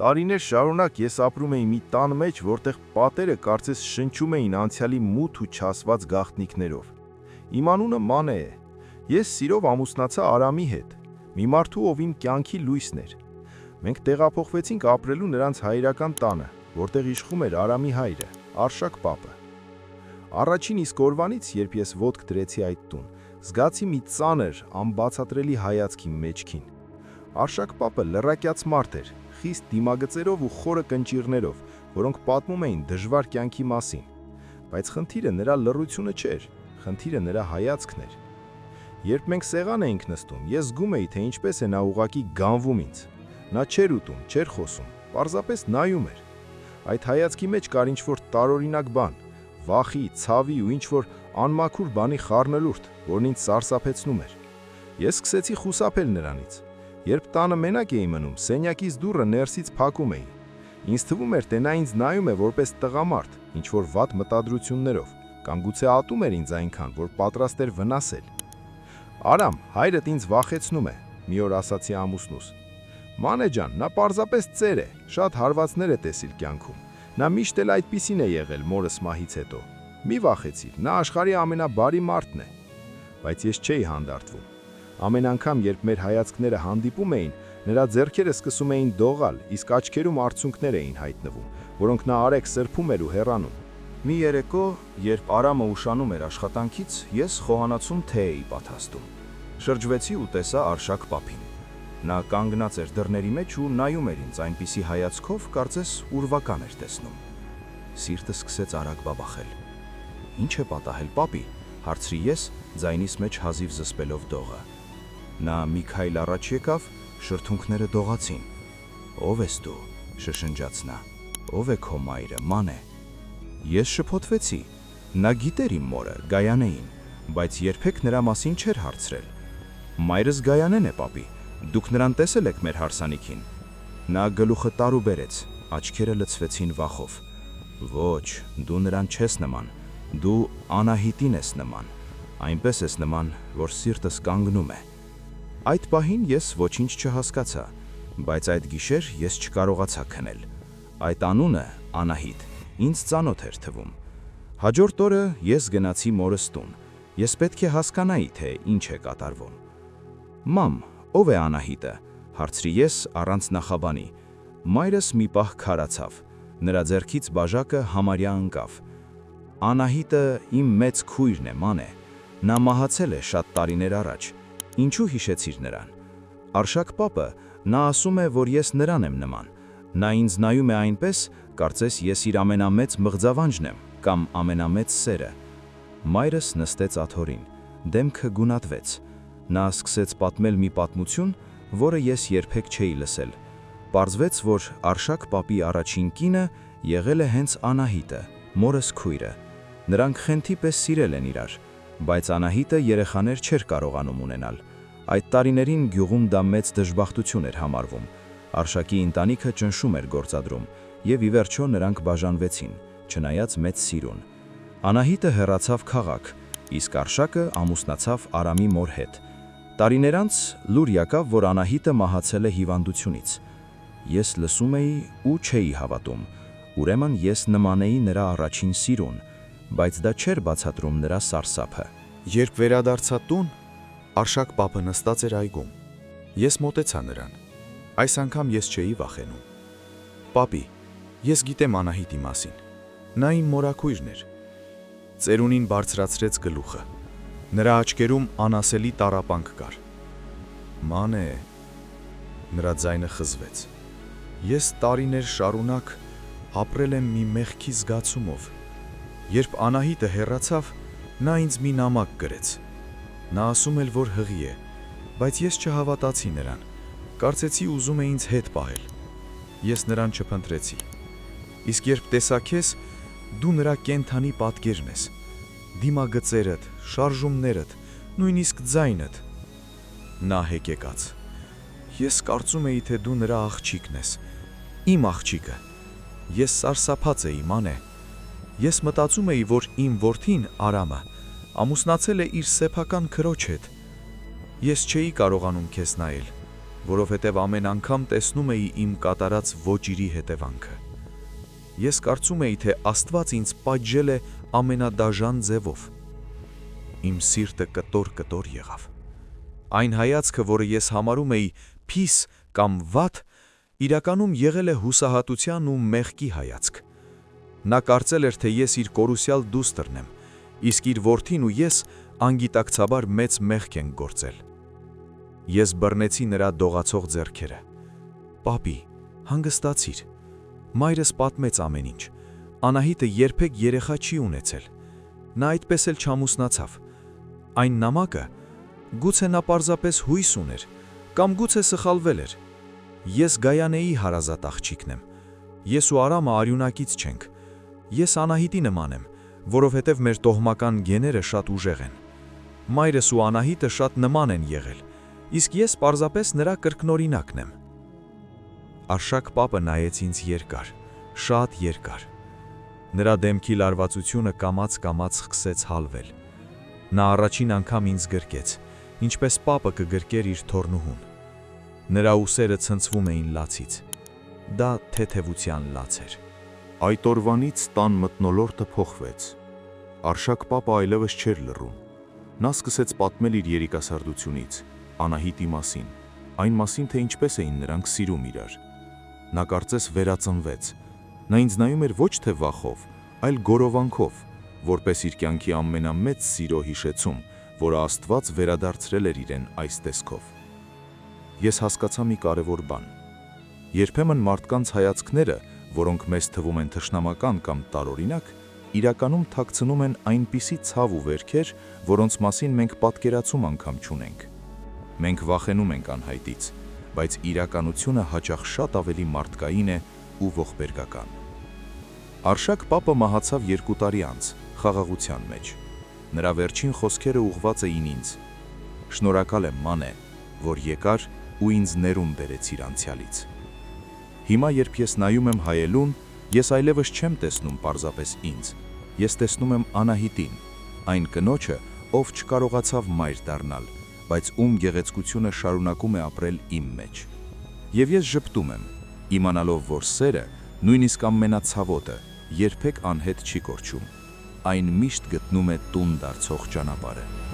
Տարիներ շարունակ ես ապրում էի մի տան մեջ, որտեղ պատերը կարծես շնչում էին անցյալի մութ ու չասված գաղտնիքներով։ Իմ անունը Մանե է։ Ես սիրով ամուսնացա Արամի հետ, մի մարդու, ով իմ կյանքի լույսն էր։ Մենք տեղափոխվեցինք ապրելու նրանց հայրական տանը, որտեղ իշխում էր Արամի հայրը, Արշակ պապը։ Առաջին իսկ օրվանից, երբ ես ոտք դրեցի այդ տուն, զգացի մի ծանր, անբացատրելի հայացք իմ մեջքին։ Արշակ պապը լռակյաց մարդ էր, խիստ դիմագծերով ու խորը կնճիռներով, որոնք պատմում էին դժվար կյանքի մասին։ Բայց խնդիրը նրա լռությունը չէր, խնդիրը նրա հայացքն էր։ Երբ մենք սեղան էինք նստում, ես զգում էի, թե ինչպես է նա ուղղակի գանվում ինձ։ Նա չէր ուտում, չէր խոսում, պարզապես նայում էր։ Այդ հայացքի մեջ կար ինչ-որ տարօրինակ բան, վախի, ցավի ու ինչ-որ անմաքուր բանի խառնուրդ, որն ինձ սարսափեցնում էր։ Ես սկսեցի խուսափել նրանից։ Երբ տանը մենակ էի մնում, սենյակից դուռը ներսից փակում էի։ Ինձ թվում էր, թե նա ինձ նայում է որպես տղամարդ, ինչ-որ վատ մտադրություններով, կամ գուցե ատում էր ինձ այնքան, որ պատրաստ էր վնասել։ «Արամ, հայրդ ինձ վախեցնում է», մի օր ասացի ամուսնուս։ «Մանե ջան, նա պարզապես ծեր է, շատ հարվածներ է տեսել կյանքում։ Նա միշտ էլ այդպիսին է եղել մորս մահից հետո։ Մի վախեցիր, նա աշխարհի ամենաբարի մարդն է»։ Բայց ես չէի հանդարտվում։ Ամեն անգամ, երբ մեր հայացքները հանդիպում էին, նրա ձեռքերը սկսում էին դողալ, իսկ աչքերում արցունքներ էին հայտնվում, որոնք նա արագ սրբում էր ու հեռանում։ Մի երեկո, երբ Արամը ուշանում էր աշխատանքից, ես խոհանոցում թեյ էի պատրաստում։ Շրջվեցի ու տեսա Արշակ պապին։ Նա կանգնած էր դռների մեջ ու նայում էր ինձ այնպիսի հայացքով, կարծես ուրվական էր տեսնում։ Սիրտս սկսեց արագ բաբախել։ «Ինչ է պատահել, պապի», հարցրի ես, ձայնիս մեջ հազիվ զսպելով դողը։ Նա մի քայլ առաջ եկավ, շրթունքները դողացին։ «Ո՞վ ես դու», շշնջաց նա։ «Ո՞վ է քո մայրը, Մանե»։ Ես շփոթվեցի։ Նա գիտեր իմ մորը, Գայանեին, բայց երբեք նրա մասին չէր հարցրել։ «Մայրս Գայանեն է, պապի, դուք նրան տեսել եք մեր հարսանիքին»։ Նա գլուխը տարու բերեց, աչքերը լցվեցին վախով։ «Ոչ, դու նրան չես նման, դու Անահիտին ես նման, այնպես ես նման, որ սիրտս կանգնում է»։ Այդ պահին ես ոչինչ չհասկացա, բայց այդ գիշեր ես չկարողացա քնել։ Այդ անունը, Անահիտ, ինձ ծանոթ էր թվում։ Հաջորդ օրը ես գնացի մորս տուն։ Ես պետք է հասկանայի, թե ինչ է կատարվում։ «Մամ, ով է Անահիտը», հարցրի ես առանց նախաբանի։ Մայրս մի պահ քարացավ, նրա ձեռքից բաժակը համարյա ընկավ։ «Անահիտը իմ մեծ քույրն է, Մանե։ Նա մահացել է շատ տարիներ առաջ։ Ինչու հիշեցիր նրան»։ Արշակ պապը, նա ասում է, որ ես նրան եմ նման։ Նա ինձ նայում է այնպես, կարծես ես իր ամենամեծ մղձավանջն եմ կամ ամենամեծ սերը։ Մայրս նստեց աթոռին, դեմքը գունատվեց։ Նա սկսեց պատմել մի պատմություն, որը ես երբեք չէի լսել։ Պարզվեց, որ Արշակ պապի առաջին կինը եղել է հենց Անահիտը, մորս քույրը։ Նրանք խենթի պես սիրել են իրար, բայց Անահիտը երեխաներ չէր կարողանում ունենալ։ Այդ տարիներին գյուղում դա մեծ դժբախտություն էր համարվում։ Արշակի ընտանիքը ճնշում էր գործադրում, եւ ի վերջո նրանք բաժանվեցին, չնայած մեծ սիրուն։ Անահիտը հեռացավ քաղաք, իսկ Արշակը ամուսնացավ Արամի մոր հետ։ Տարիներ անց լուր եկավ, որ Անահիտը մահացել է հիվանդությունից։ Ես լսում էի ու չէի հավատում։ Ուրեմն ես նման էի նրա առաջին սիրուն, բայց դա չէր բացատրում նրա սարսափը։ Երբ վերադարձա տուն, Արշակ պապը նստած էր այգում։ Ես մոտեցա նրան։ Այս անգամ ես չէի վախենում։ «Պապի, ես գիտեմ Անահիտի մասին։ Նա իմ մորաքույրն էր»։ Ծերունին բարձրացրեց գլուխը։ Նրա աչքերում անասելի տառապանք կար։ «Մանե», նրա ձայնը խզվեց։ «Ես տարիներ շարունակ ապրել եմ մի մեղքի զգացումով։ Երբ Անահիտը հեռացավ, նա ինձ մի նամակ գրեց։ Նա ասում էր, որ հղի է, բայց ես չհավատացի նրան, կարծեցի ուզում է ինձ հետ պահել։ Ես նրան չփնտրեցի։ Իսկ երբ տեսա քեզ, դու նրա կենդանի պատկերն ես, դիմագծերդ, շարժումներդ, նույնիսկ ձայնդ»։ Նա հեկեկաց։ «Ես կարծում էի, թե դու նրա աղջիկն ես, իմ աղջիկը։ Ես սարսափած էի, Մանե։ Ես մտածում էի, որ իմ որդին, Արամը, ամուսնացել է իր սեփական քրոջ հետ։ Ես չէի կարողանում քեզ նայել։ որովհետև ամեն անգամ տեսնում էի իմ կատարած ոճիրի հետևանքը։ Ես կարծում էի, թե Աստված ինձ պատժել է ամենադաժան ձևով։ Իմ սիրտը կտոր-կտոր եղավ։ Այն հայացքը, որը ես համարում էի փիս կամ վատ, իրականում եղել է հուսահատության ու մեղքի հայացք։ Նա կարծել էր, թե ես իր կորուսյալ դուստրն եմ, իսկ իր որդին ու ես անգիտակցաբար մեծ մեղք ենք գործել։ Ես բռնեցի նրա դողացող ձեռքերը։ «Պապի, հանգստացիր։ Մայրս պատմեց ամեն ինչ։ Անահիտը երբեք երեխա չի ունեցել։ Նա այդպես էլ չամուսնացավ։ Այն նամակը, գուցե նա պարզապես հույս ուներ, կամ գուցե սխալվել էր։ Ես Գայանեի հարազատ աղջիկն եմ։ Ես ու Արամը արյունակից չենք։ Ես Անահիտի նման եմ, որովհետև մեր տոհմական գեները շատ ուժեղ են։ Մայրս ու Անահիտը շատ նման են եղել, իսկ ես պարզապես նրա կրկնօրինակն եմ»։ Արշակ պապը նայեց ինձ երկար, շատ երկար։ Նրա դեմքի լարվածությունը կամաց-կամաց սկսեց հալվել։ Նա առաջին անգամ ինձ գրկեց, ինչպես պապը կգրկեր իր թոռնուհուն։ Նրա ուսերը ցնցվում էին լացից։ Դա թեթևության լաց էր։ Այդ օրվանից տան մթնոլորտը փոխվեց։ Արշակ պապը այլևս չէր լռում։ Նա սկսեց պատմել իր երիտասարդությունից, Անահիտի մասին, այն մասին, թե ինչպես էին նրանք սիրում իրար։ Նա կարծես վերածնվեց։ Նա ինձ նայում էր ոչ թե վախով, այլ գորովանքով, որպես իր կյանքի ամենամեծ սիրո հիշեցում, որը Աստված վերադարձրել էր իրեն այս տեսքով։ Ես հասկացա մի կարևոր բան։ Երբեմն մարդկանց հայացքները, որոնք մեզ թվում են թշնամական կամ տարօրինակ, իրականում թաքցնում են այնպիսի ցավ ու վերքեր, որոնց մասին մենք պատկերացում անգամ չունենք։ Մենք վախենում ենք անհայտից, բայց իրականությունը հաճախ շատ ավելի մարդկային է ու ողբերգական։ Արշակ պապը մահացավ 2 տարի անց, խաղաղության մեջ։ Նրա վերջին խոսքերը ուղղված էին ինձ։ «Շնորհակալ եմ, Մանե, որ եկար ու ինձ ներում բերեցիր անցյալից»։ Հիմա, երբ ես նայում եմ հայելուն, ես այլևս չեմ տեսնում պարզապես ինձ։ Ես տեսնում եմ Անահիտին, այն կնոջը, ով չկարողացավ մայր դառնալ, բայց ում գեղեցկությունը շարունակում է ապրել իմ մեջ։ Եվ ես ժպտում եմ, իմանալով, որ սերը, նույնիսկ ամենացավոտը, երբեք անհետ չի կորչում։ Այն միշտ գտնում է տուն դարձող ճանապարհը։